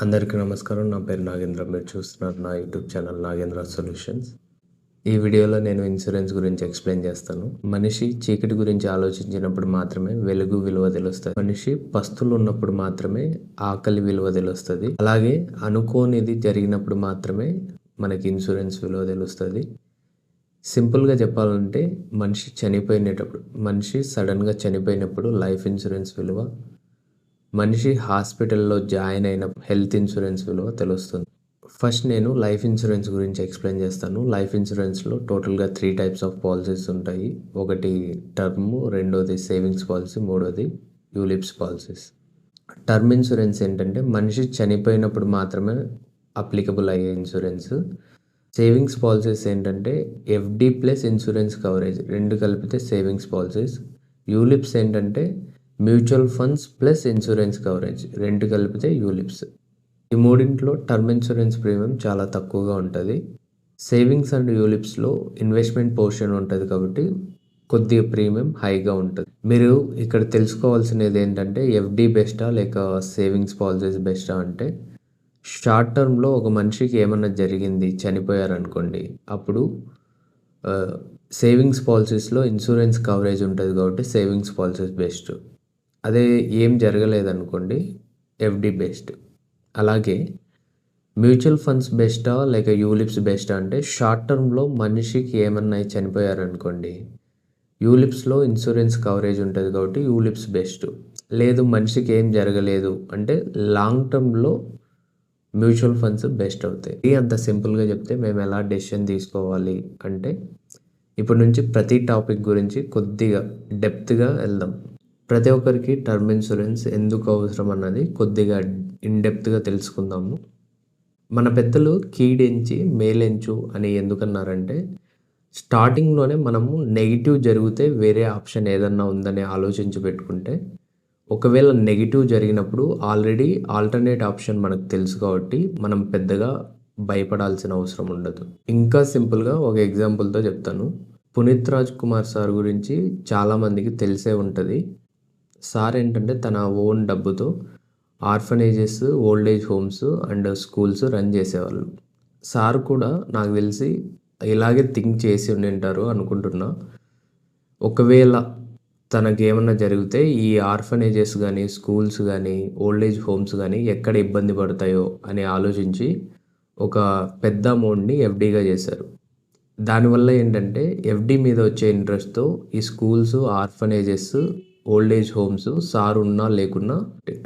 అందరికీ నమస్కారం. నా పేరు నాగేంద్ర. మీరు చూస్తున్నారు నా యూట్యూబ్ ఛానల్ నాగేంద్ర సొల్యూషన్స్. ఈ వీడియోలో నేను ఇన్సూరెన్స్ గురించి ఎక్స్ప్లెయిన్ చేస్తాను. మనిషి చీకటి గురించి ఆలోచించినప్పుడు మాత్రమే వెలుగు విలువ తెలుస్తుంది. మనిషి పస్తులు ఉన్నప్పుడు మాత్రమే ఆకలి విలువ తెలుస్తుంది. అలాగే అనుకోనిది జరిగినప్పుడు మాత్రమే మనకి ఇన్సూరెన్స్ విలువ తెలుస్తుంది. సింపుల్గా చెప్పాలంటే మనిషి సడన్గా చనిపోయినప్పుడు లైఫ్ ఇన్సూరెన్స్ విలువ, మనిషి హాస్పిటల్లో జాయిన్ అయిన హెల్త్ ఇన్సూరెన్స్ విలువ తెలుస్తుంది. ఫస్ట్ నేను లైఫ్ ఇన్సూరెన్స్ గురించి ఎక్స్ప్లెయిన్ చేస్తాను. లైఫ్ ఇన్సూరెన్స్లో టోటల్గా 3 టైప్స్ ఆఫ్ పాలసీస్ ఉంటాయి. ఒకటి టర్మ్, రెండోది సేవింగ్స్ పాలసీ, మూడోది యూలిప్స్ పాలసీస్. టర్మ్ ఇన్సూరెన్స్ ఏంటంటే మనిషి చనిపోయినప్పుడు మాత్రమే అప్లికబుల్ అయ్యే ఇన్సూరెన్స్. సేవింగ్స్ పాలసీస్ ఏంటంటే ఎఫ్డి ప్లస్ ఇన్సూరెన్స్ కవరేజ్ రెండు కలిపితే సేవింగ్స్ పాలసీస్. యూలిప్స్ ఏంటంటే mutual funds plus insurance coverage రెండు కలిపితే యూలిప్స్. ఈ మూడింట్లో టర్మ్ ఇన్సూరెన్స్ ప్రీమియం చాలా తక్కువగా ఉంటుంది. సేవింగ్స్ అండ్ యూలిప్స్లో ఇన్వెస్ట్మెంట్ పోర్షన్ ఉంటుంది కాబట్టి కొద్దిగా ప్రీమియం హైగా ఉంటుంది. మీరు ఇక్కడ తెలుసుకోవాల్సినది ఏంటంటే ఎఫ్డి బెస్టా లేక సేవింగ్స్ పాలసీస్ బెస్టా అంటే, షార్ట్ టర్మ్లో ఒక మనిషికి ఏమన్నా జరిగింది, చనిపోయారనుకోండి, అప్పుడు సేవింగ్స్ పాలసీస్లో ఇన్సూరెన్స్ కవరేజ్ ఉంటుంది కాబట్టి సేవింగ్స్ పాలసీస్ బెస్ట్. అదే ఏం జరగలేదనుకోండి ఎఫ్డి బెస్ట్. అలాగే మ్యూచువల్ ఫండ్స్ బెస్టా లేక యూలిప్స్ బెస్టా అంటే, షార్ట్ టర్మ్లో మనిషికి ఏమన్నా చనిపోయారనుకోండి, యూలిప్స్లో ఇన్సూరెన్స్ కవరేజ్ ఉంటుంది కాబట్టి యూలిప్స్ బెస్ట్. లేదు మనిషికి ఏం జరగలేదు అంటే లాంగ్ టర్మ్లో మ్యూచువల్ ఫండ్స్ బెస్ట్ అవుతాయి. అంత సింపుల్గా చెప్తే మేము ఎలా డెసిషన్ తీసుకోవాలి అంటే, ఇప్పటి నుంచి ప్రతి టాపిక్ గురించి కొద్దిగా డెప్త్గా వెళ్దాం. ప్రతి ఒక్కరికి టర్మ్ ఇన్సూరెన్స్ ఎందుకు అవసరం అన్నది కొద్దిగా ఇన్డెప్త్గా తెలుసుకుందాము. మన పెద్దలు కీడెంచి మేలెంచు అని ఎందుకన్నారంటే, స్టార్టింగ్లోనే మనము నెగిటివ్ జరిగితే వేరే ఆప్షన్ ఏదన్నా ఉందని ఆలోచించి పెట్టుకుంటే, ఒకవేళ నెగిటివ్ జరిగినప్పుడు ఆల్రెడీ ఆల్టర్నేట్ ఆప్షన్ మనకు తెలుసు కాబట్టి మనం పెద్దగా భయపడాల్సిన అవసరం ఉండదు. ఇంకా సింపుల్గా ఒక ఎగ్జాంపుల్తో చెప్తాను. పునీత్ రాజ్ కుమార్ సార్ గురించి చాలామందికి తెలిసే ఉంటుంది. సార్ ఏంటంటే తన ఓన్ డబ్బుతో orphanages, old age homes and schools run చేసేవాళ్ళు. సార్ కూడా నాకు తెలిసి ఇలాగే థింక్ చేసి ఉండింటారు అనుకుంటున్నా. ఒకవేళ తనకేమన్నా జరిగితే ఈ ఆర్ఫనేజెస్ కానీ, స్కూల్స్ కానీ, ఓల్డ్ ఏజ్ హోమ్స్ కానీ ఎక్కడ ఇబ్బంది పడతాయో అని ఆలోచించి ఒక పెద్ద అమౌంట్ని ఎఫ్డీగా చేశారు. దానివల్ల ఏంటంటే ఎఫ్డి మీద వచ్చే ఇంట్రెస్ట్తో ఈ schools, orphanages, old age homes sir ఉన్నా లేకున్నా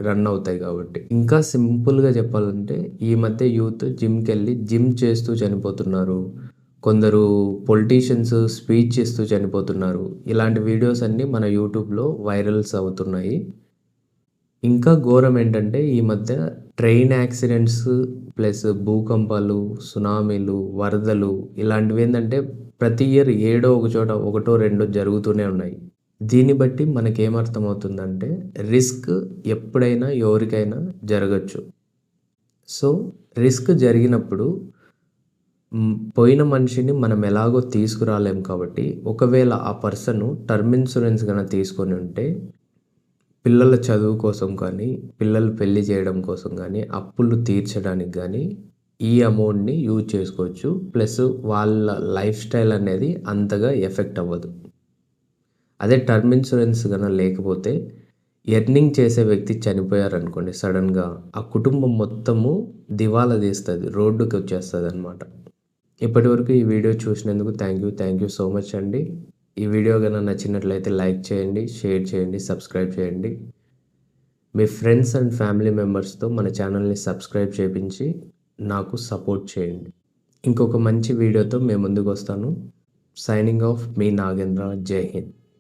రన్ అవుతాయి కాబట్టి. ఇంకా సింపుల్గా చెప్పాలంటే ఈ మధ్య యూత్ జిమ్కి వెళ్ళి జిమ్ చేస్తూ చనిపోతున్నారు. కొందరు పొలిటీషియన్స్ స్పీచ్ ఇస్తూ చనిపోతున్నారు. ఇలాంటి వీడియోస్ అన్నీ మన యూట్యూబ్లో వైరల్స్ అవుతున్నాయి. ఇంకా ఘోరం ఏంటంటే ఈ మధ్య ట్రైన్ యాక్సిడెంట్స్ ప్లస్ భూకంపాలు, సునామీలు, వరదలు ఇలాంటివి ఏంటంటే ప్రతి ఇయర్ ఏడో ఒక చోట ఒకటో రెండో జరుగుతూనే ఉన్నాయి. దీన్ని బట్టి మనకేమర్థమవుతుందంటే రిస్క్ ఎప్పుడైనా ఎవరికైనా జరగచ్చు. సో రిస్క్ జరిగినప్పుడు పోయిన మనిషిని మనం ఎలాగో తీసుకురాలేం కాబట్టి, ఒకవేళ ఆ పర్సన్ టర్మ్ ఇన్సూరెన్స్ కనుక తీసుకొని ఉంటే పిల్లల చదువు కోసం కానీ, పిల్లలు పెళ్లి చేయడం కోసం కానీ, అప్పులు తీర్చడానికి కానీ ఈ అమౌంట్ని యూజ్ చేసుకోవచ్చు. ప్లస్ వాళ్ళ లైఫ్ స్టైల్ అనేది అంతగా ఎఫెక్ట్ అవ్వదు. అదే టర్మ్ ఇన్సూరెన్స్ కనుక లేకపోతే ఎర్నింగ్ చేసే వ్యక్తి చనిపోయారనుకోండి సడన్గా, ఆ కుటుంబం మొత్తము దివాలా తీస్తుంది, రోడ్డుకి వచ్చేస్తుంది అనమాట. ఇప్పటివరకు ఈ వీడియో చూసినందుకు థ్యాంక్ యూ సో మచ్ అండి. ఈ వీడియో కనుక నచ్చినట్లయితే లైక్ చేయండి, షేర్ చేయండి, సబ్స్క్రైబ్ చేయండి. మీ ఫ్రెండ్స్ అండ్ ఫ్యామిలీ మెంబర్స్తో మన ఛానల్ని సబ్స్క్రైబ్ చేయించి నాకు సపోర్ట్ చేయండి. ఇంకొక మంచి వీడియోతో మేము ముందుకు వస్తాను. సైనింగ్ ఆఫ్ మీ నాగేంద్ర. జై హింద్.